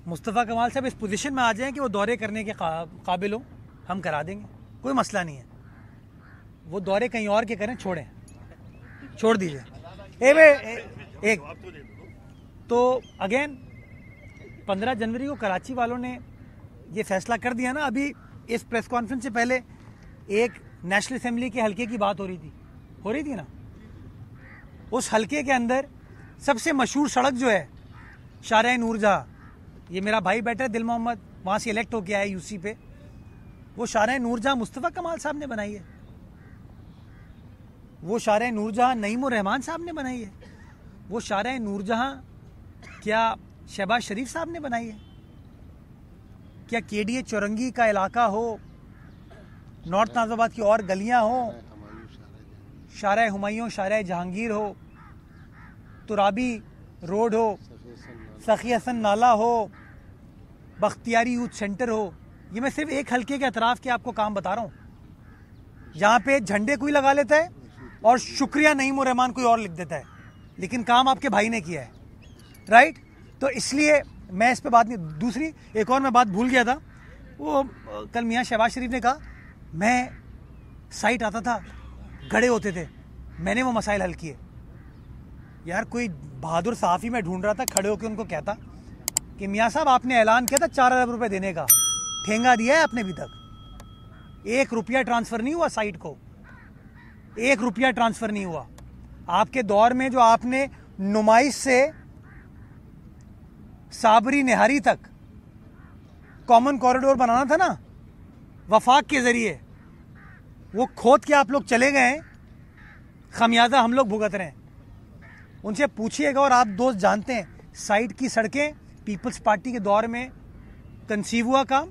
मुस्तफ़ा कमाल साहब इस पोजीशन में आ जाएं कि वो दौरे करने के काबिल हो, हम करा देंगे, कोई मसला नहीं है। वो दौरे कहीं और के करें, छोड़ दीजिए। एक तो अगेन 15 जनवरी को कराची वालों ने ये फैसला कर दिया ना। अभी इस प्रेस कॉन्फ्रेंस से पहले एक नेशनल असेंबली के हलके की बात हो रही थी ना। उस हलके के अंदर सबसे मशहूर सड़क जो है शाहराह नूरजहां, ये मेरा भाई बैठा है दिल मोहम्मद, वहाँ से इलेक्ट होके आया यूसी पे, वो शाहराह नूरजहां मुस्तफ़ा कमाल साहब ने बनाई है। वो शाहराह नूरजहां नईमुर रहमान साहब ने बनाई है। वो शाहराह नूरजहां क्या शहबाज शरीफ साहब ने बनाई है? क्या केडीए चौरंगी का इलाका हो, नॉर्थ नाज़िबाद की और गलियां हो, शाहराह हुमायूं, शाहराह जहांगीर हो, तुराबी रोड हो, सखी हसन नाला हो, बख्तियारी यूथ सेंटर हो, ये मैं सिर्फ एक हल्के के अतराफ के आपको काम बता रहा हूँ। यहाँ पे झंडे कोई लगा लेता है और शुक्रिया नईमुर रहमान कोई और लिख देता है, लेकिन काम आपके भाई ने किया है, राइट? तो इसलिए मैं इस पे बात नहीं। दूसरी एक और मैं बात भूल गया था, वो कल मियाँ शहबाज शरीफ ने कहा मैं साइट आता था, गड़े होते थे, मैंने वो मसाइल हल किए। यार कोई बहादुर सहाफ़ी में ढूंढ रहा था, खड़े होकर उनको कहता कि मियाँ साहब आपने ऐलान किया था 4 अरब रुपये देने का, ठेंगा दिया है आपने अभी तक? 1 रुपया ट्रांसफ़र नहीं हुआ साइट को, 1 रुपया ट्रांसफ़र नहीं हुआ। आपके दौर में जो आपने नुमाइश से साबरी निहारी तक कॉमन कॉरिडोर बनाना था ना वफाक के ज़रिए, वो खोद के आप लोग चले गए, खमियाजा हम लोग भुगत रहे हैं। उनसे पूछिएगा, और आप दोस्त जानते हैं, साइट की सड़कें पीपल्स पार्टी के दौर में कंसीव हुआ काम,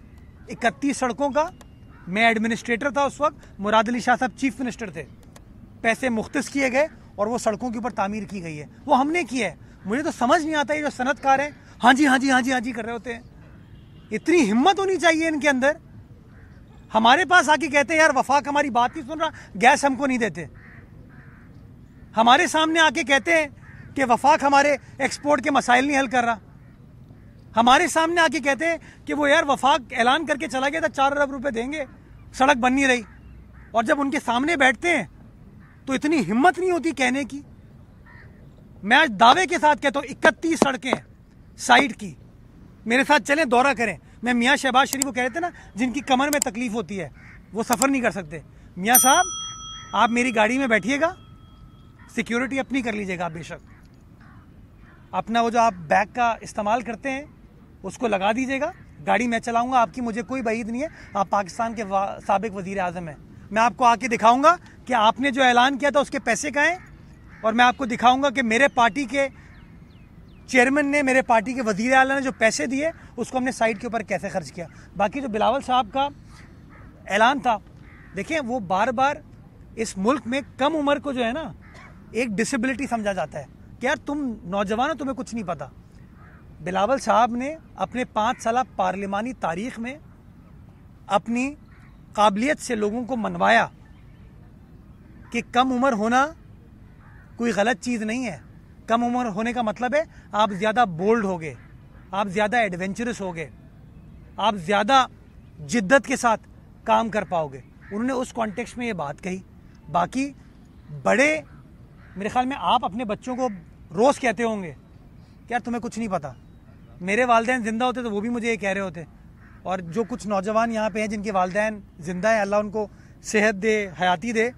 31 सड़कों का। मैं एडमिनिस्ट्रेटर था उस वक्त, मुराद अली शाह साहब चीफ मिनिस्टर थे। पैसे मुख्तस किए गए और वो सड़कों के ऊपर तामीर की गई है, वो हमने की है। मुझे तो समझ नहीं आता ये जो सनतकार हैं, हाँ जी हाँ जी हाँ जी हाँ जी कर रहे होते हैं। इतनी हिम्मत होनी चाहिए इनके अंदर। हमारे पास आके कहते हैं यार वफाक हमारी बात नहीं सुन रहा, गैस हमको नहीं देते। हमारे सामने आके कहते हैं कि वफाक हमारे एक्सपोर्ट के मसाइल नहीं हल कर रहा। हमारे सामने आके कहते हैं कि वो यार वफाक ऐलान करके चला गया था 4 अरब रुपए देंगे, सड़क बन नहीं रही। और जब उनके सामने बैठते हैं तो इतनी हिम्मत नहीं होती कहने की। मैं आज दावे के साथ कहता हूँ 31 सड़कें साइड की, मेरे साथ चलें, दौरा करें। मैं मियाँ शहबाज शरीफ को कह रहे थे ना, जिनकी कमर में तकलीफ होती है वो सफ़र नहीं कर सकते। मियाँ साहब आप मेरी गाड़ी में बैठिएगा, सिक्योरिटी अपनी कर लीजिएगा आप, बेशक अपना वो जो आप बैग का इस्तेमाल करते हैं उसको लगा दीजिएगा, गाड़ी मैं चलाऊंगा, आपकी मुझे कोई बईद नहीं है। आप पाकिस्तान के साबिक वजीर आज़म हैं, मैं आपको आके दिखाऊंगा कि आपने जो ऐलान किया था उसके पैसे कहाँ हैं, और मैं आपको दिखाऊंगा कि मेरे पार्टी के चेयरमैन ने, मेरे पार्टी के वजीर आला ने जो पैसे दिए उसको हमने साइट के ऊपर कैसे खर्च किया। बाकी जो बिलावल साहब का ऐलान था, देखिए वो बार बार इस मुल्क में कम उम्र को जो है ना एक डिसेबिलिटी समझा जाता है कि यार तुम नौजवान हो, तुम्हें कुछ नहीं पता। बिलावल साहब ने अपने 5 साल पार्लिमानी तारीख में अपनी काबिलियत से लोगों को मनवाया कि कम उम्र होना कोई गलत चीज़ नहीं है। कम उम्र होने का मतलब है आप ज़्यादा बोल्ड होगे, आप ज़्यादा एडवेंचरस होगे, आप ज़्यादा जिद्दत के साथ काम कर पाओगे। उन्होंने उस कॉन्टेक्स्ट में ये बात कही। बाकी बड़े, मेरे ख्याल में आप अपने बच्चों को रोज़ कहते होंगे कि यार तुम्हें कुछ नहीं पता। मेरे वालिदैन ज़िंदा होते तो वो भी मुझे ये कह रहे होते, और जो कुछ नौजवान यहाँ पे हैं जिनके वालिदैन ज़िंदा हैं, अल्लाह उनको सेहत दे, हयाती दे,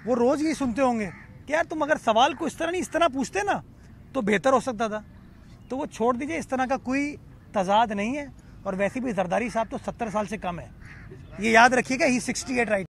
वो रोज़ यही सुनते होंगे कि यार तुम अगर सवाल को इस तरह नहीं इस तरह पूछते ना तो बेहतर हो सकता था। तो वो छोड़ दीजिए, इस तरह का कोई तजाद नहीं है। और वैसे भी जरदारी साहब तो 70 साल से कम है, ये याद रखिएगा। ही 68 राइट।